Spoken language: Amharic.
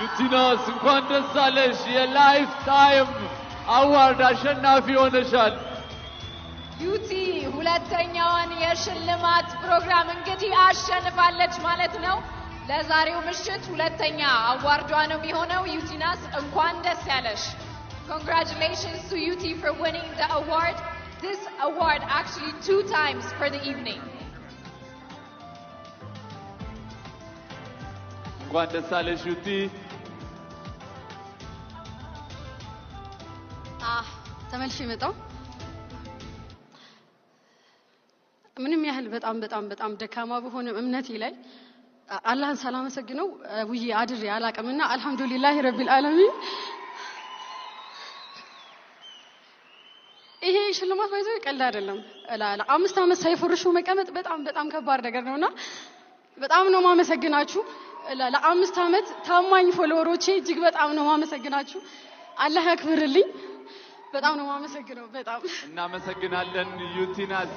ዩቲናስ እንኳን ደስ አለሽ የላይፍ ታይም አዋርድ አሸናፊ ሆነሻል። ዩቲ ሁለተኛውን የሽልማት ፕሮግራም እንግዲህ አሸንፋለች ማለት ነው። ለዛሬው ምሽት ሁለተኛ አዋርዷ ነው የሚሆነው። ዩቲናስ እንኳን ደስ ያለሽ። Congratulations to UT for winning the award. This award actually 2 times for the evening. እንኳን ደስ አለሽ ዩቲ። ተመልሼ መጣሁ። ምንም ያህል በጣም ደካማ በሆነ እምነቴ ላይ አላህን ሳላመሰግነው ውዬ አድሬ አላቀምና አልহামዱሊላህ ረቢል ዓለሚን ይሄ ሽልማት ባይዘው ቀልድ አይደለም። ለ5 አመት ሳይፈርሹ መቀመጥ በጣም ከባድ ነገር ነውና በጣም ነው ማመሰግናችሁ። ለ5 አመት ታማኝ ፎሎወሮቼ እጅግ በጣም ነው ማመሰግናችሁ። አላህ ያክብርልኝ። በጣም ነው ማመሰግነው። በጣም እናመሰግናለን ዩቲናስ።